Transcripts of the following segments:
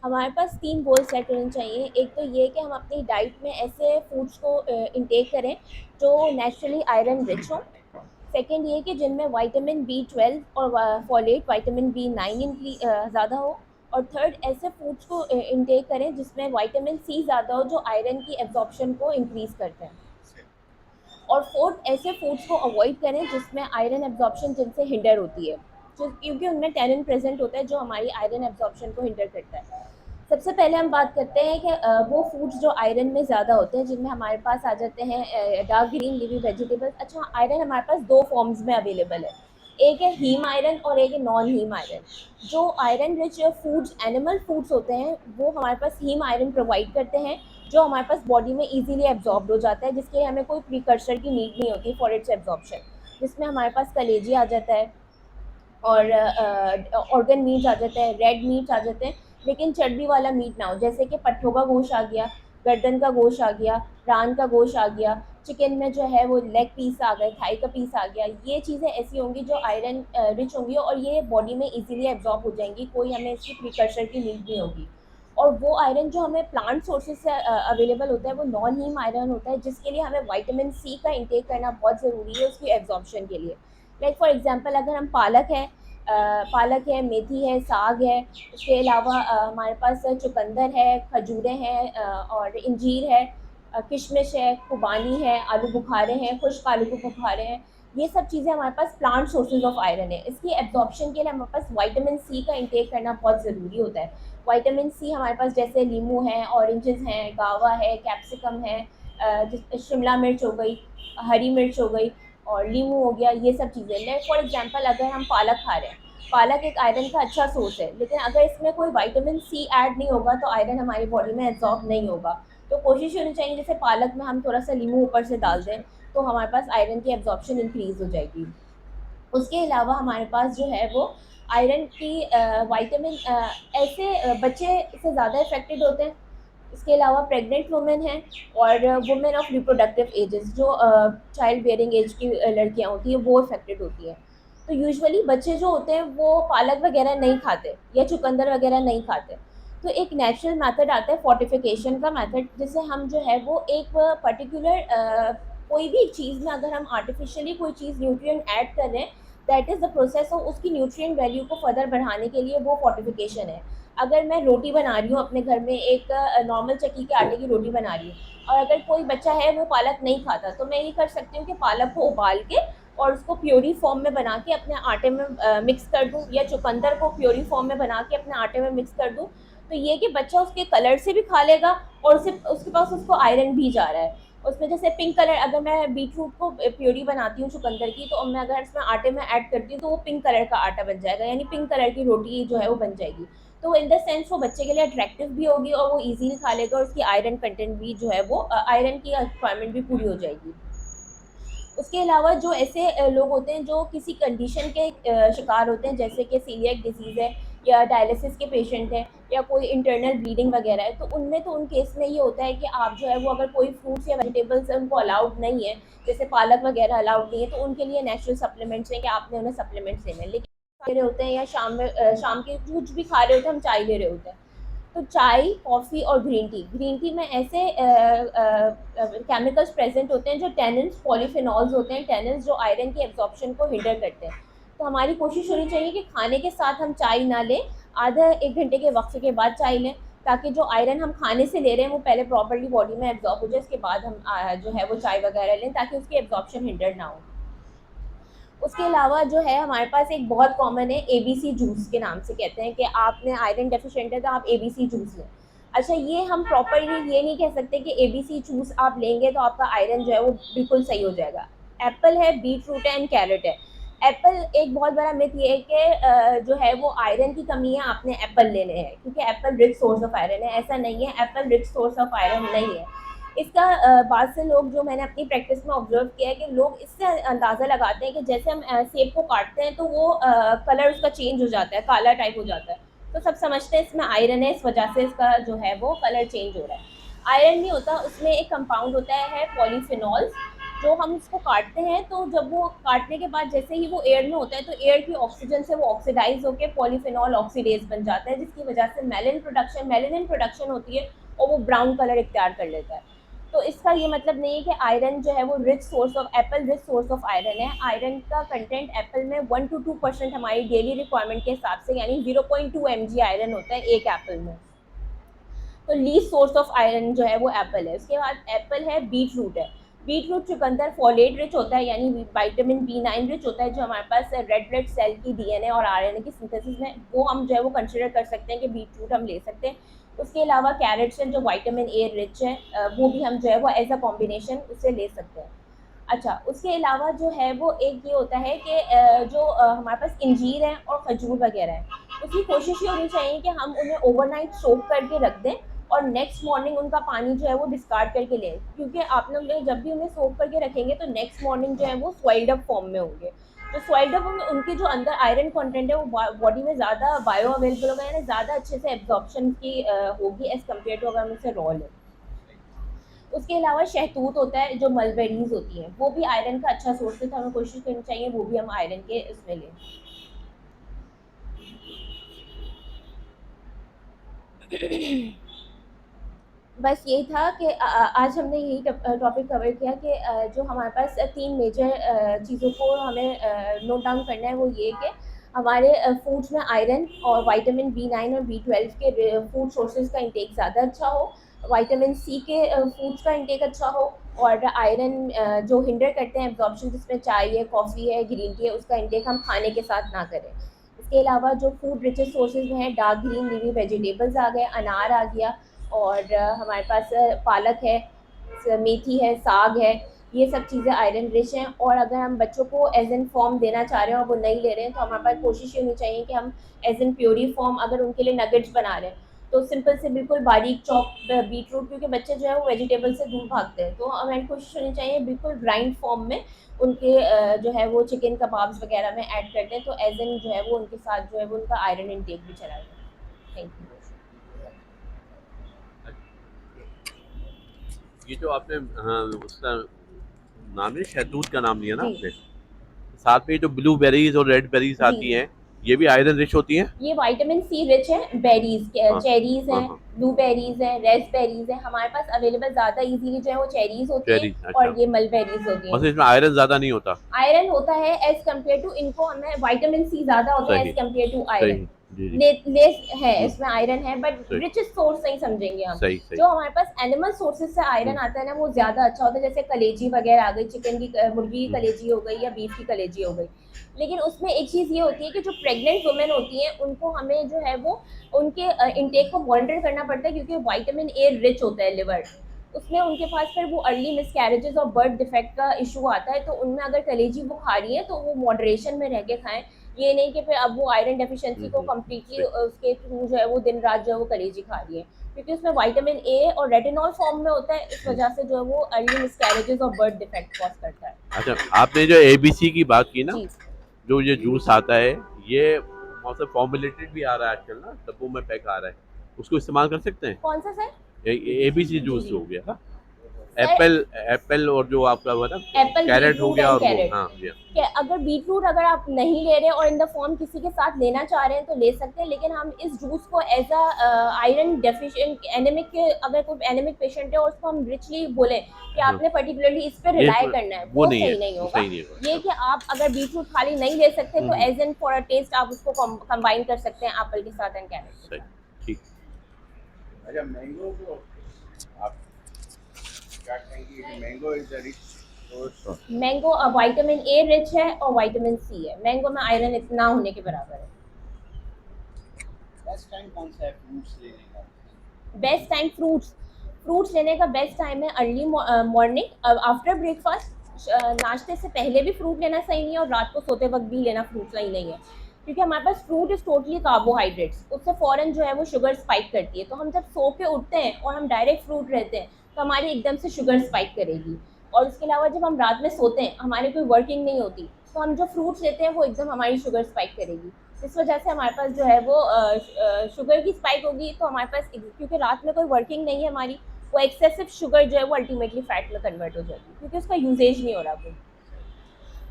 हमारे पास 3 goal set होने चाहिए। एक तो ये कि हम अपनी डाइट में ऐसे फूड्स को इनटेक करें जो नेचुरली आयरन रिच हों। सेकंड ये कि जिनमें विटामिन बी 12 और फोलेट विटामिन बी 9 इनकी ज़्यादा हो। और थर्ड ऐसे फूड्स को इनटेक करें जिसमें विटामिन सी ज़्यादा हो जो आयरन की एब्जॉर्प्शन को इंक्रीज़ करते हैं। और फोर्थ ऐसे फूड्स को अवॉइड करें जिसमें आयरन एब्जॉर्प्शन जिनसे हिंडर होती है, जो क्योंकि उनमें टैनिन प्रेजेंट होता है जो हमारी आयरन एब्जॉर्प्शन को हिंडर करता है। सबसे पहले हम बात करते हैं कि वो फूड्स जो आयरन में ज़्यादा होते हैं, जिनमें हमारे पास आ जाते हैं डार्क ग्रीन लीफी वेजिटेबल्स। अच्छा, आयरन हमारे पास दो फॉर्म्स में अवेलेबल है, एक है हीम आयरन और एक है नॉन हीम आयरन। जो iron rich foods animal foods होते हैं वो हमारे पास हीम आयरन प्रोवाइड करते हैं, जो हमारे पास बॉडी में इजीली एब्जॉर्ब हो जाता है, जिसके लिए हमें कोई प्रिकर्सर की नीड नहीं होती फॉर इट्स एब्जॉर्प्शन। जिसमें हमारे पास कलेजी आ जाता है और ऑर्गन मीट आ जाता है, रेड मीट आ जाते हैं, लेकिन चर्बी वाला मीट ना हो, जैसे कि पट्ठों का गोश्त आ गया, गर्दन का गोश्त आ गया, रान का गोश्त आ गया, चिकन में जो है वो लेग पीस आ गए, थाई का पीस आ गया। ये चीज़ें ऐसी होंगी जो आयरन रिच होंगी और ये बॉडी में इजीली एब्जॉर्ब हो जाएंगी, कोई हमें इसकी प्रिकर्सर की नीड नहीं होगी। और वो आयरन जो हमें प्लांट सोर्सेज से अवेलेबल होता है वो नॉन हीम आयरन होता है, जिसके लिए हमें विटामिन सी का इंटेक करना बहुत ज़रूरी है उसकी एब्जॉर्प्शन के लिए। लाइक फॉर एग्जांपल अगर हम पालक है, मेथी है, साग है, उसके अलावा हमारे पास चुकंदर है, खजूरें हैं, और इंजीर है, किशमिश है, खुबानी है, आलू बुखारे हैं, खुश्क आलू के बुखारे हैं। ये सब चीज़ें हमारे पास प्लांट सोर्सेज ऑफ आयरन है। इसकी एब्जॉर्प्शन के लिए हमारे पास विटामिन सी का इंटेक करना बहुत ज़रूरी होता है। विटामिन सी हमारे पास जैसे नींबू हैं, ऑरेंजेस हैं, गावा है, कैप्सिकम है, शिमला मिर्च हो गई, हरी मिर्च हो गई, और नींबू हो गया। ये सब चीज़ें लाइक फॉर एग्जांपल अगर हम पालक खा रहे हैं, पालक एक आयरन का अच्छा सोर्स है, लेकिन अगर इसमें कोई विटामिन सी ऐड नहीं होगा तो आयरन हमारी बॉडी में एब्जॉर्ब नहीं होगा। तो कोशिश होनी चाहिए जैसे पालक में हम थोड़ा सा नींबू ऊपर से डाल दें तो हमारे पास आयरन की एब्जॉर्प्शन इंक्रीज हो जाएगी। उसके अलावा हमारे पास जो है वो आयरन की विटामिन ऐसे बच्चे इससे ज़्यादा इफेक्टेड होते हैं। इसके अलावा प्रेग्नेंट वुमेन हैं और वुमेन ऑफ रिप्रोडक्टिव एजेस, जो चाइल्ड बेयरिंग एज की लड़कियां होती हैं वो इफेक्टेड होती हैं। तो यूजुअली बच्चे जो होते हैं वो पालक वगैरह नहीं खाते या चुकंदर वगैरह नहीं खाते। तो एक नेचुरल मेथड आता है फोर्टिफिकेशन का मेथड, जिससे हम जो है वो एक पर्टिकुलर कोई भी चीज़ में अगर हम आर्टिफिशियली कोई चीज़ न्यूट्रिएंट ऐड कर रहे हैं, that is the process of उसकी न्यूट्रिएंट वैल्यू को फर्दर बढ़ाने के लिए वो फोर्टिफिकेशन है। अगर मैं रोटी बना रही हूँ अपने घर में, एक नॉर्मल चक्की के आटे की रोटी बना रही हूँ और अगर कोई बच्चा है वो पालक नहीं खाता, तो मैं ये कर सकती हूँ कि पालक को उबाल के और उसको प्योरी फॉर्म में बना के अपने आटे में मिक्स कर दूँ, या चुकंदर को प्योरी फॉर्म में बना के अपने आटे में मिक्स कर दूँ। तो ये कि बच्चा उसके कलर से भी खा लेगा और उसे उसके पास उसको आयरन भी जा रहा है। उसमें जैसे पिंक कलर, अगर मैं बीटरूट को प्योरी बनाती हूँ चुकंदर की, तो मैं अगर इसमें आटे में ऐड करती हूँ तो वो पिंक कलर का आटा बन जाएगा, यानी पिंक कलर की रोटी जो है वो बन जाएगी। तो इन द सेंस वो बच्चे के लिए अट्रैक्टिव भी होगी और वो इजीली खा लेगा और उसकी आयरन कंटेंट भी जो है वो आयरन की रिक्वायरमेंट भी पूरी हो जाएगी। उसके अलावा जो ऐसे लोग होते हैं जो किसी कंडीशन के शिकार होते हैं, जैसे कि सीलिएक डिजीज़ है या डायलिसिस के पेशेंट हैं या कोई इंटरनल ब्लीडिंग वगैरह है, तो उनमें तो उन केस में ये होता है कि आप जो है वो अगर कोई फ्रूट्स या वेजिटेबल्स उनको अलाउड नहीं है, जैसे पालक वगैरह अलाउड नहीं है, तो उनके लिए नेचुरल सप्लीमेंट्स हैं कि आपने उन्हें सप्लीमेंट्स लेने हैं। लेकिन खा रहे होते हैं या शाम के कुछ भी खा रहे होते हैं, हम चाय ले रहे होते हैं। तो चाय, कॉफ़ी और ग्रीन टी में ऐसे केमिकल्स प्रेजेंट होते हैं जो टेनिन्स, पॉलीफिनॉल्स होते हैं, टेनिन्स जो आयरन की एब्जॉर्प्शन को हिंडर करते हैं। तो हमारी कोशिश होनी चाहिए कि खाने के साथ हम चाय ना लें, आधा 1 घंटे के वक्फे के बाद चाय लें, ताकि जो आयरन हम खाने से ले रहे हैं वो पहले प्रॉपर्ली बॉडी में एब्जॉर्ब हो जाए, उसके बाद हम जो है वो चाय वगैरह लें ताकि उसकी एब्जॉर्प्शन हिंडर ना हो। उसके अलावा जो है हमारे पास एक बहुत कॉमन है, एबीसी जूस के नाम से कहते हैं कि आपने आयरन डेफिशिएंट है तो आप एबीसी जूस लें। अच्छा, ये हम प्रॉपरली ये नहीं कह सकते कि एबीसी जूस आप लेंगे तो आपका आयरन जो है वो बिल्कुल सही हो जाएगा। एप्पल है, बीट रूट है एंड कैरेट है। एप्पल, एक बहुत बड़ा मिथ ये है कि जो है वो आयरन की कमी है, आपने एप्पल लेने हैं क्योंकि Apple rich source of iron है। ऐसा नहीं है, Apple rich source of iron नहीं है। इसका बाद से लोग, जो मैंने अपनी प्रैक्टिस में ऑब्जर्व किया है, कि लोग इससे अंदाज़ा लगाते हैं कि जैसे हम सेब को काटते हैं तो वो कलर उसका चेंज हो जाता है, काला टाइप हो जाता है, तो सब समझते हैं इसमें आयरन है, इस वजह से इसका जो है वो कलर चेंज हो रहा है। आयरन नहीं होता, उसमें एक कंपाउंड होता है पॉलीफिनॉल्स। जो हम इसको काटते हैं तो जब वो काटने के बाद जैसे ही वो एयर में होता है तो एयर की ऑक्सीजन से वो ऑक्सीडाइज होकर पॉलीफिनॉल ऑक्सीडेज बन जाता है, जिसकी वजह से मेलेनिन प्रोडक्शन होती है और वो ब्राउन कलर इख्तियार कर लेता है। तो इसका ये मतलब नहीं है कि आयरन जो है वो रिच सोर्स ऑफ आयरन है। आयरन का कंटेंट एप्पल में 1 to 2% हमारी डेली रिक्वायरमेंट के हिसाब से, यानी 0.2 mg आयरन होता है एक एप्पल में। तो लीस्ट सोर्स ऑफ आयरन जो है वो एप्पल है। उसके बाद एप्पल है, बीट रूट है। बीट रूट चुकंदर फोलेट रिच होता है, यानी विटामिन B9 रिच होता है, जो हमारे पास रेड ब्लड सेल की DNA और RNA की सिंथेसिस में वो हम जो है वो कंसिडर कर सकते हैं कि बीट रूट हम ले सकते हैं। उसके अलावा कैरेट्स है जो विटामिन A रिच है, वो भी हम जो है वो एज अ कॉम्बिनेशन उससे ले सकते हैं। अच्छा, उसके अलावा जो है वो एक ये होता है कि जो हमारे पास इंजीर है और खजूर वगैरह है, उसकी कोशिश ये होनी चाहिए कि हम उन्हें ओवरनाइट सोक करके रख दें और नेक्स्ट मॉर्निंग उनका पानी जो है वो डिस्कार्ड करके लें, क्योंकि आप लोग जब भी उन्हें सोक करके रखेंगे तो नेक्स्ट मॉर्निंग जो है वो स्वेल्ड अप फॉर्म में होंगे। तो स्वेल्ड अप में उनके जो अंदर आयरन कंटेंट है वो बॉडी में ज़्यादा बायो अवेलेबल होगा, यानी ज़्यादा अच्छे से एब्जॉर्प्शन की होगी एज़ कम्पेयर टू अगर हम उसे रॉ लें। उसके अलावा शहतूत होता है, जो मलबेरीज होती हैं, वो भी आयरन का अच्छा सोर्स है, तो हमें कोशिश करनी चाहिए वो भी हम आयरन के इसमें लें। बस यही था कि आज हमने यही टॉपिक कवर किया कि जो हमारे पास 3 मेजर चीज़ों को हमें नोट डाउन करना है, वो ये कि हमारे फूड्स में आयरन और विटामिन B9 और B12 के फूड सोर्सेज का इंटेक ज़्यादा अच्छा हो, विटामिन C के फूड्स का इंटेक अच्छा हो, और आयरन जो हिंडर करते हैं एब्जॉर्प्शन, जिसमें चाय है, कॉफ़ी है, ग्रीन टी है, उसका इंटेक हम खाने के साथ ना करें। इसके अलावा जो फूड रिचेस सोर्सेज में है, डार्क ग्रीन लीवी वेजिटेबल्स आ गए, अनार आ गया, और हमारे पास पालक है, मेथी है, साग है, ये सब चीज़ें आयरन रिच हैं। और अगर हम बच्चों को एज एन फॉर्म देना चाह रहे हैं और वो नहीं ले रहे हैं, तो हमारे पास कोशिश ये होनी चाहिए कि हम एज एन प्योरी फॉर्म, अगर उनके लिए नगेट्स बना रहे हैं तो सिंपल से बिल्कुल बारीक चॉप बीट रूट, क्योंकि बच्चे जो है वो वेजिटेबल से दूर भागते हैं, तो हमें कोशिश होनी चाहिए बिल्कुल ग्राइंड फॉर्म में उनके जो है वो चिकन कबाब्स वगैरह में ऐड कर दें, तो एज एन जो है वो उनके साथ जो है वो उनका आयरन इंटेक भी चला जाए। Thank you. ये जो आपने, हाँ, उसका नाम है, शहतूत का नाम लिया ना जी आपने, साथ में ये जो ब्लूबेरीज और रेड बेरीज जी आती जी। हैं, ये भी आयरन रिच होती हैं। ये विटामिन सी रिच है, बेरीज, हाँ चेरीज हाँ हैं, हाँ। ब्लूबेरीज हैं, रेस्पबेरीज हैं, हमारे पास अवेलेबल ज़्यादा इजीली जो है वो चेरीज होती हैं चेरी, अच्छा। और ये मलबेरीज होती बस हैं। इसमें आयरन ज़्यादा नहीं होता। आयरन होता है एज कम्पेयर टू इनको, हमें विटामिन सी ज़्यादा होता है सही, एज कम्पेयर टू आयरन। सही। जी जी। लेस है हुँ, इसमें आयरन है, बट सही, रिचेस्ट सोर्स नहीं समझेंगे हम। सही, सही। जो हमारे पास एनिमल सोर्सेज से हुँ, आयरन आता है ना, वो ज़्यादा अच्छा होता है, जैसे कलेजी वगैरह आ गई, चिकन की मुर्गी की हुँ, कलेजी हो गई या बीफ की कलेजी हो गई। लेकिन उसमें एक चीज़ ये होती है कि जो प्रेग्नेंट वुमेन होती हैं उनको हमें जो है वो उनके इंटेक को मॉनिटर करना पड़ता है, क्योंकि विटामिन ए रिच होता है लिवर, उसमें उनके पास फिर वो अर्ली मिसकैरेजेस और बर्थ डिफेक्ट का इशू आता है। तो उनमें अगर कलेजी वो खा रही है तो वो मॉडरेशन में रह के खाएं, ये नहीं कि फिर अब वो आयरन डेफिशिएंसी को कम्प्लीटली सही। उसके थ्रू जो है वो दिन रात जो है वो कलेजी खा रही है, क्योंकि उसमें विटामिन ए और रेटिनॉल फॉर्म में होता है, इस हुँ। वजह से जो है वो अर्ली मिसकैरेजेस और बर्थ डिफेक्ट कॉज करता है। अच्छा, आपने जो एबीसी की बात की ना, जी। जो ये जूस आता है, ये वहाँ से फॉर्मुलेटेड भी आ रहा है आजकल ना, डब्बों में पैक आ रहा है। उसको इस्तेमाल कर सकते हैं? कौन सा सर? ए एबीसी जी जूस जी हो गया ना, सर। एप्पल एप्पल और जो आपका वो ना, एप्पल, कैरेट हो बीटरूट गया एंड और वो, कैरेट। हाँ, ये। अगर बीटरूट अगर आप नहीं ले रहे और इन द फॉर्म किसी के साथ लेना चाह रहे हैं तो ले सकते हैं, लेकिन हम इस जूस को as a iron deficient anaemic के, अगर कोई एनेमिक पेशेंट है और उसको हम रिचली बोले कि हाँ, आपने पर्टिकुलरली इस पर ये रिलाई इसमें करना है, वो वो नहीं है, सही नहीं वो होगा। सही नहीं होगा। ये अच्छा। कि आप अगर बीटरूट खाली नहीं ले सकते हुँ, तो हुँ, as an for a test आप उसको कंबाइन कर सकते हैं एप्पल के साथ एंड कैरेट के सही, साथ। ठीक। अच्छा, मैंगो को आप क्या कहेंगे कि mango is a rich source? Mango vitamin A rich है और विटामिन सी है, मैंगो में आयरन इतना होने के बराबर है। बेस्ट टाइम कौन सा है फ्रूट्स लेने का? बेस्ट टाइम फ्रूट्स लेने का बेस्ट टाइम है अर्ली मॉर्निंग आफ्टर ब्रेकफास्ट। नाश्ते से पहले भी फ्रूट लेना सही नहीं है और रात को सोते वक्त भी लेना फ्रूट सही नहीं है, क्योंकि हमारे पास फ्रूट इज टोटली कार्बोहाइड्रेट्स, उससे फ़ौरन जो है वो शुगर स्पाइक करती है। तो हम जब सो के उठते हैं और हम डायरेक्ट फ्रूट रहते हैं तो हमारी एकदम से शुगर स्पाइक करेगी। और उसके अलावा जब हम रात में सोते हैं, हमारी कोई वर्किंग नहीं होती, तो हम जो फ्रूट्स लेते हैं वो एकदम हमारी शुगर स्पाइक करेगी। इस वजह से हमारे पास जो है वो शुगर की स्पाइक होगी। तो हमारे पास, क्योंकि रात में कोई वर्किंग नहीं है हमारी, वो एक्सेसिव शुगर जो है वो अल्टीमेटली फैट में कन्वर्ट हो जाती है क्योंकि उसका यूजेज नहीं हो रहा। वो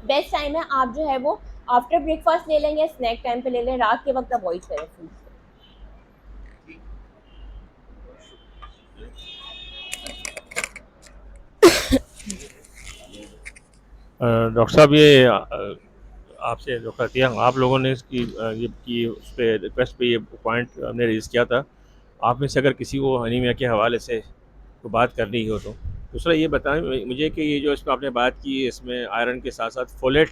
बेस्ट टाइम है आप जो है वो आफ्टर ब्रेकफास्ट ले लेंगे, स्नैक टाइम पे ले लें, रात के वक्त अवॉइड करें फूड। डॉक्टर साहब ये आपसे डॉक्टर अतिया, आप लोगों ने इसकी ये की उस पर रिक्वेस्ट पे ये पॉइंट हमने रेज़ किया था। आप में से अगर किसी को अनीमिया के हवाले से कोई बात करनी हो तो दूसरा ये बताएं मुझे कि ये जो इसमें आपने बात की इसमें आयरन के साथ साथ फोलेट,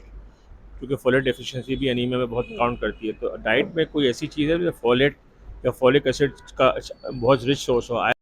क्योंकि फोलेट डेफिशिएंसी भी अनीमिया में बहुत काउंट करती है, तो डाइट में कोई ऐसी चीज़ है जो फोलेट या फोलिक एसिड का बहुत रिच सोर्स हो।